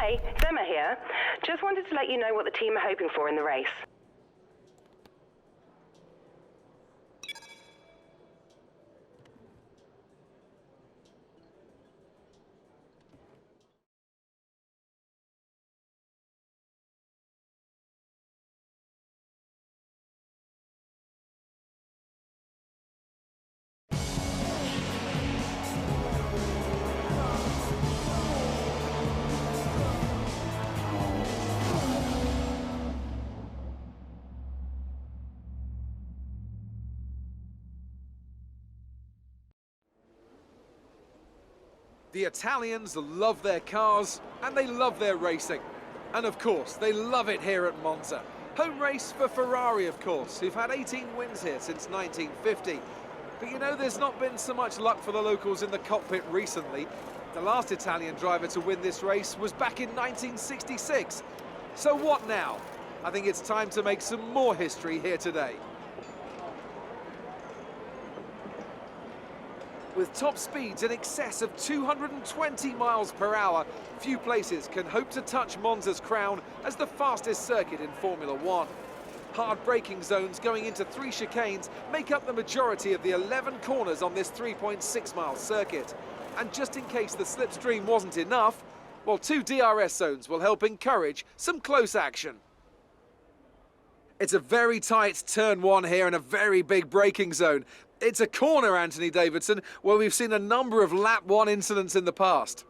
Hey, it's Emma here. Just wanted to let you know what the team are hoping for in the race. The Italians love their cars and they love their racing. And of course, they love it here at Monza. Home race for Ferrari, of course, who've had 18 wins here since 1950. But you know, there's not been so much luck for the locals in the cockpit recently. The last Italian driver to win this race was back in 1966. So what now? I think it's time to make some more history here today. With top speeds in excess of 220 miles per hour, few places can hope to touch Monza's crown as the fastest circuit in Formula One. Hard braking zones going into 3 chicanes make up the majority of the 11 corners on this 3.6-mile circuit. And just in case the slipstream wasn't enough, well, 2 DRS zones will help encourage some close action. It's a very tight turn 1 here and a very big braking zone. It's a corner, Anthony Davidson, where we've seen a number of lap 1 incidents in the past.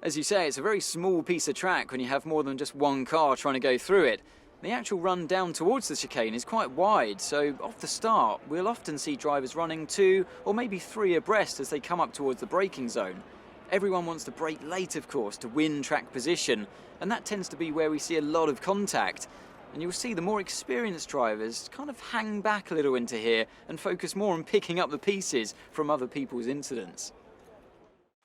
As you say, it's a very small piece of track when you have more than just one car trying to go through it. The actual run down towards the chicane is quite wide, so off the start, we'll often see drivers running 2 or maybe 3 abreast as they come up towards the braking zone. Everyone wants to brake late, of course, to win track position, and that tends to be where we see a lot of contact. And you'll see the more experienced drivers kind of hang back a little into here and focus more on picking up the pieces from other people's incidents.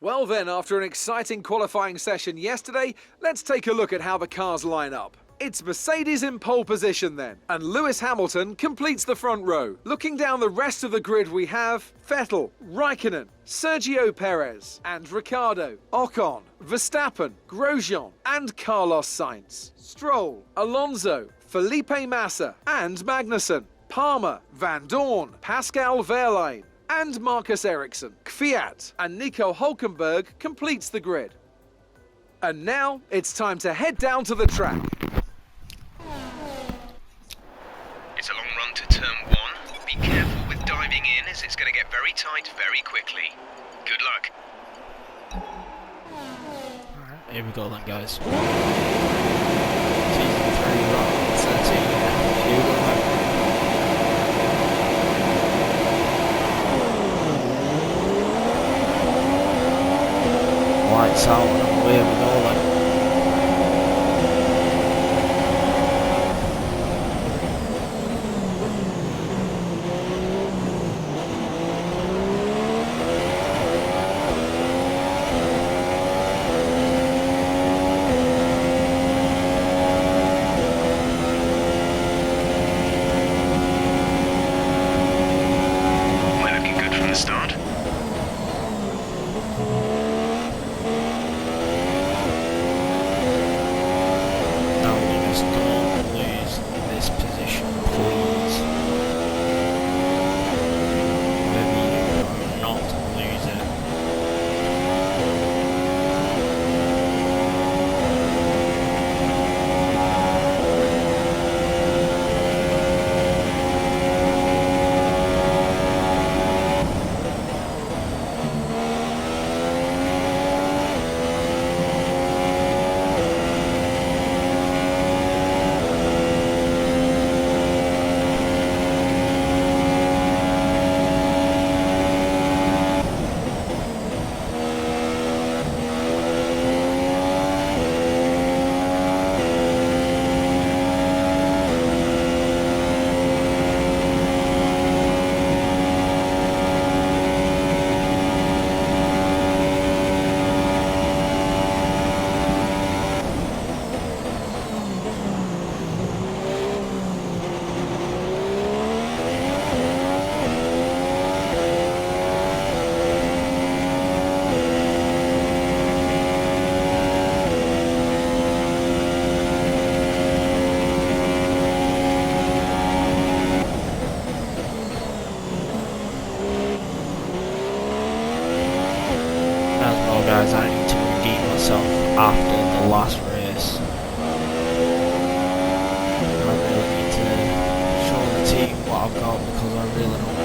Well then, after an exciting qualifying session yesterday, let's take a look at how the cars line up. It's Mercedes in pole position then, and Lewis Hamilton completes the front row. Looking down the rest of the grid, we have Vettel, Raikkonen, Sergio Perez and Ricciardo, Ocon, Verstappen, Grosjean and Carlos Sainz, Stroll, Alonso, Felipe Massa and Magnussen, Palmer, Van Dorn, Pascal Wehrlein and Marcus Ericsson, Kvyat and Nico Hülkenberg completes the grid. And now it's time to head down to the track. It's a long run to turn 1. Be careful with diving in as it's going to get very tight very quickly. Good luck. Alright, here we go then, guys. Season 3 run 13. Here we go then. Lights out and away we go then. I've got because I really don't want to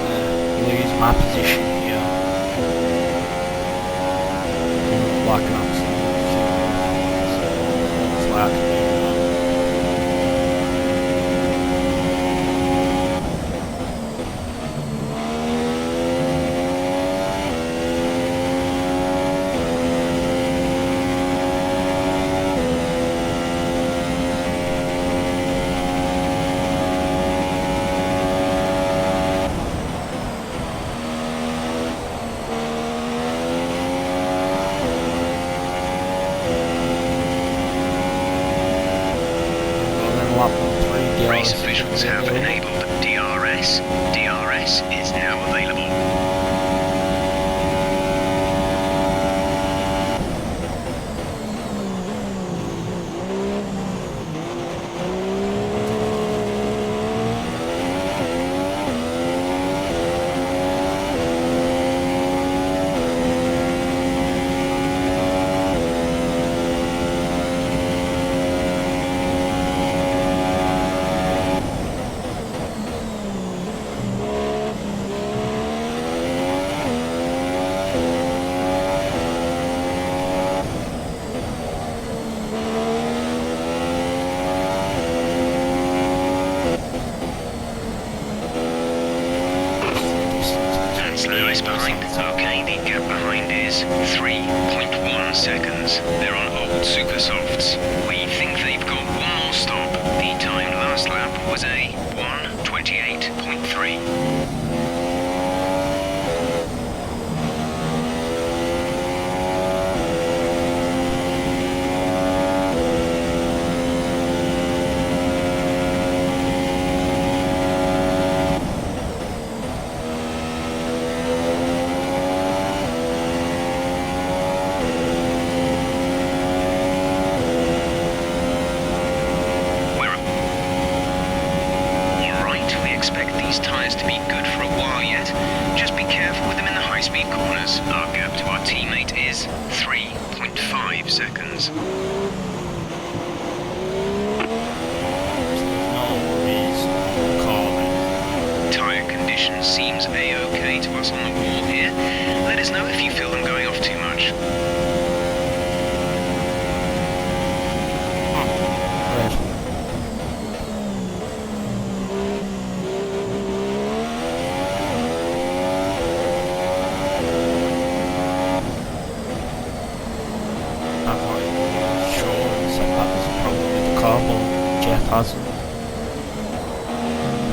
lose my position here. Like an absolute shit. So hopefully I can do that. Race officials have enabled DRS. DRS is now available. Lewis behind. Okay, the gap behind is 3.1 seconds. They're on old super softs. We think they've got one more stop. The time last lap was a 1:28.3. Tyres to be good for a while yet. Just be careful with them in the high-speed corners. Our gap to our teammate is 3.5 seconds. Tyre condition seems a-okay to us on the wall here. Let us know if you feel them going off too much. Hasn't. I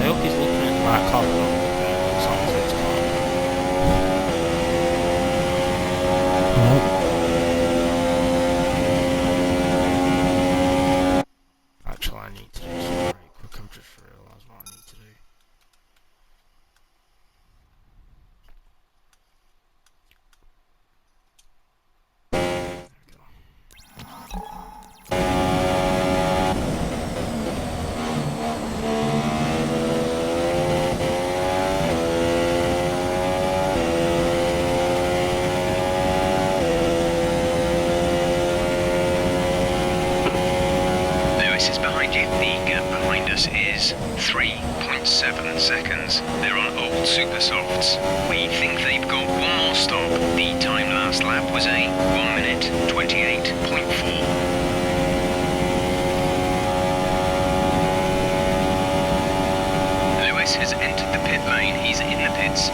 hope he's looking at the right car as long as it's Actually, I need to do something very quick. I've just realised what I need to do. Is 3.7 seconds. They're on old super softs. We think they've got one more stop. The time last lap was a 1:28.4. Lewis has entered the pit lane. He's in the pits.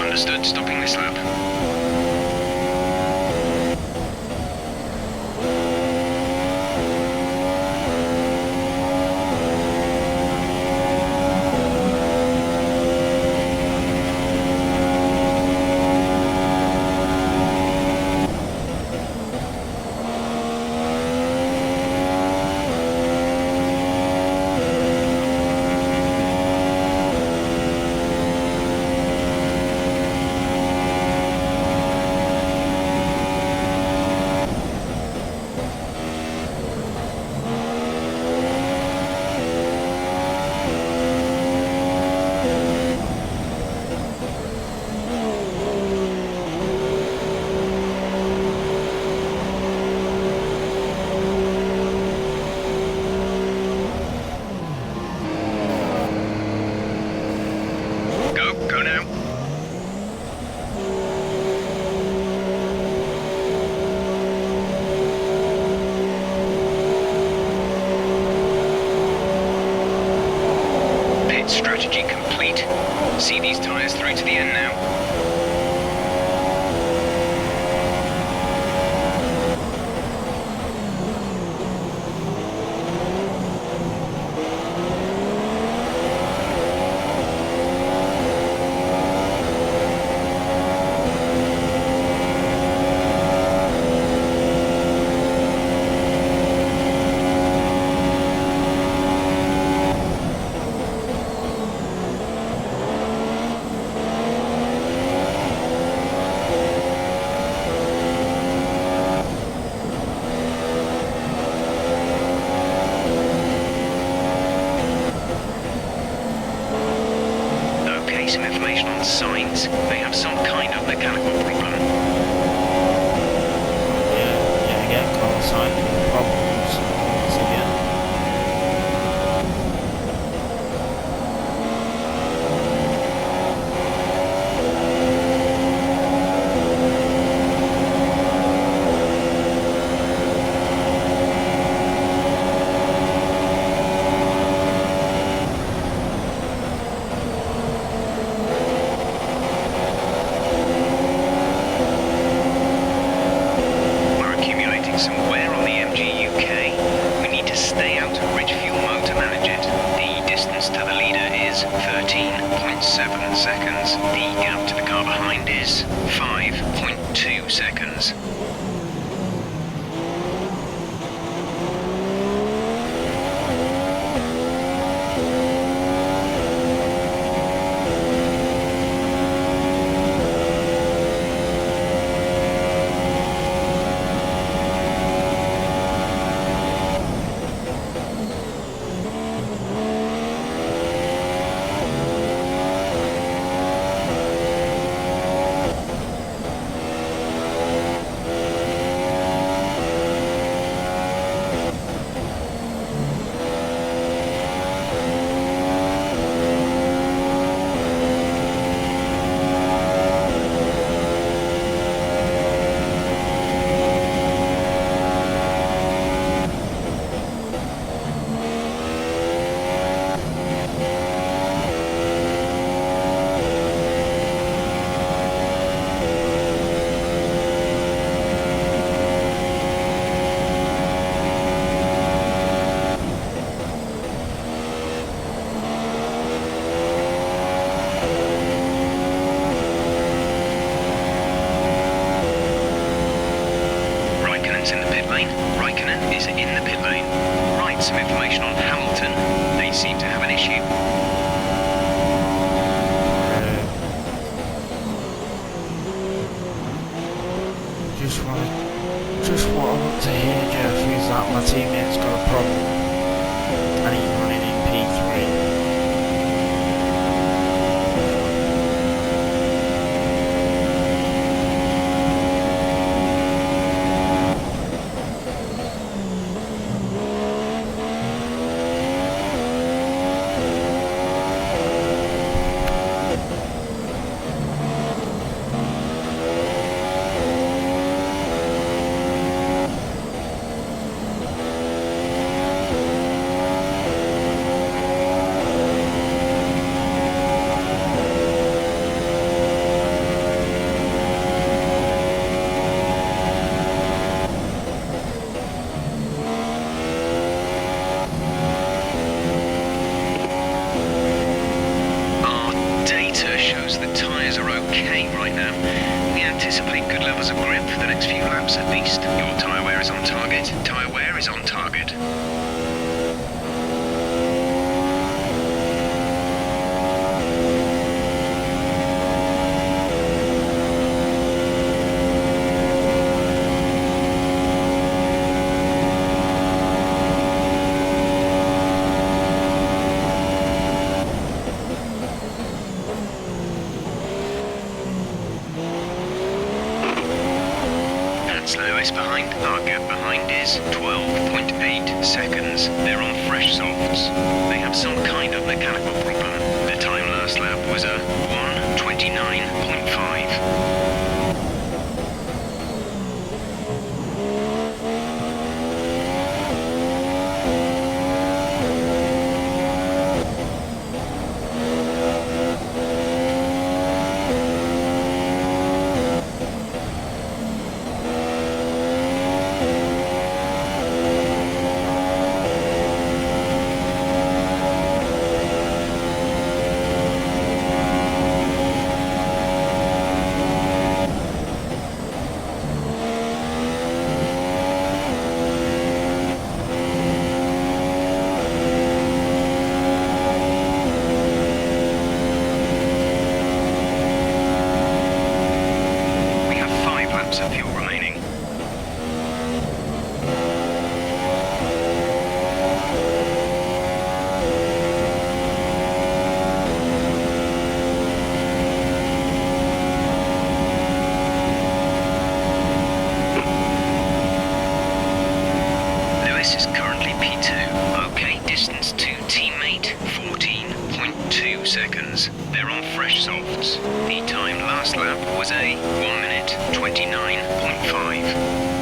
Understood, stopping this lap. Pit strategy complete. See these tyres through to the end now. Some information on signs. They have some kind of mechanical problem. Yeah, again, call sign problems once again. Seconds. The gap to the car behind is 5.2 seconds. Is in the pit lane. Right, some information on Hamilton. They seem to have an issue. Just what I want to hear, Jeff, is that my teammate's got a problem and he's running in P3. At least. Your tyre wear is on target. Tyre wear is on target. Lewis behind. Our gap behind is 12.8 seconds. They're on fresh softs. They have some kind of mechanical problem. The time last lap was a 1:29.5. P2. Okay, distance to teammate, 14.2 seconds. They're on fresh softs. The time last lap was a 1 minute 29.5.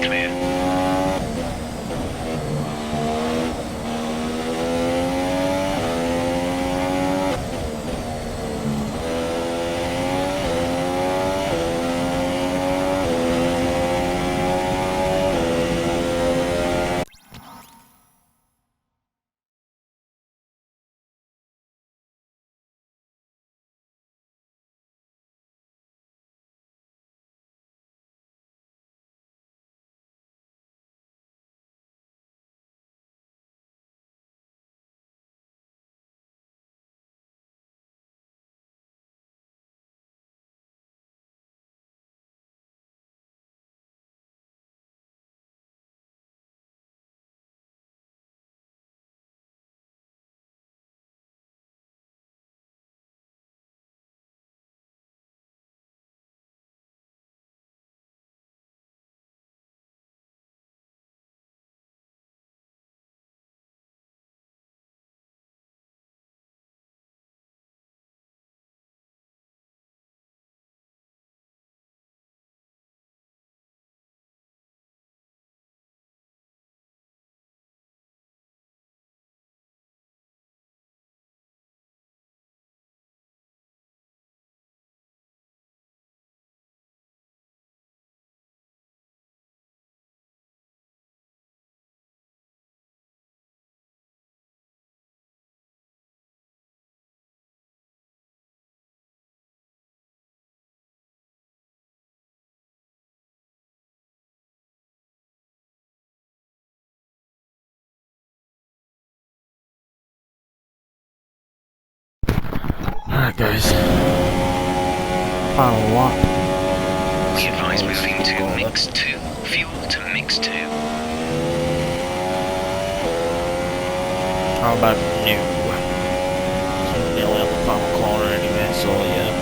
clear. Alright guys, final lap. We advise moving to mix 2. Fuel to mix 2. How about new? So nearly on the final corner anyway, so yeah.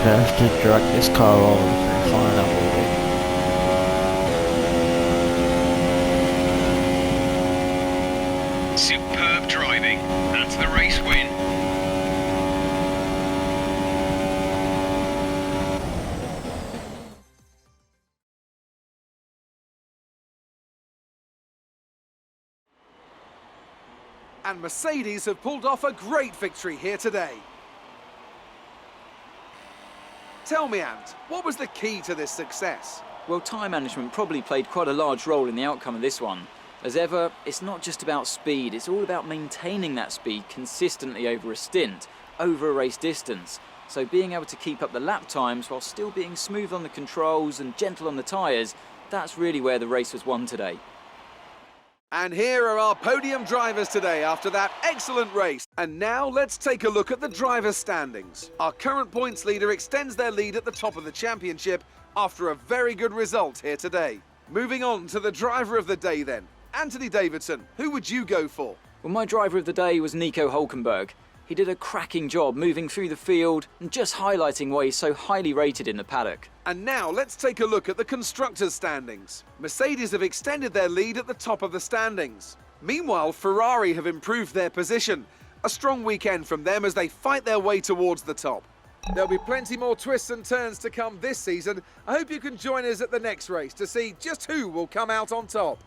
I have to drag this car over and find out what Superb driving. That's the race win. And Mercedes have pulled off a great victory here today. Tell me, Ant, what was the key to this success? Well, time management probably played quite a large role in the outcome of this one. As ever, it's not just about speed, it's all about maintaining that speed consistently over a stint, over a race distance. So being able to keep up the lap times while still being smooth on the controls and gentle on the tyres, that's really where the race was won today. And here are our podium drivers today after that excellent race. And now let's take a look at the drivers' standings. Our current points leader extends their lead at the top of the championship after a very good result here today. Moving on to the driver of the day then. Anthony Davidson, who would you go for? Well, my driver of the day was Nico Hülkenberg. He did a cracking job moving through the field and just highlighting why he's so highly rated in the paddock. And now let's take a look at the constructors' standings. Mercedes have extended their lead at the top of the standings. Meanwhile, Ferrari have improved their position. A strong weekend from them as they fight their way towards the top. There'll be plenty more twists and turns to come this season. I hope you can join us at the next race to see just who will come out on top.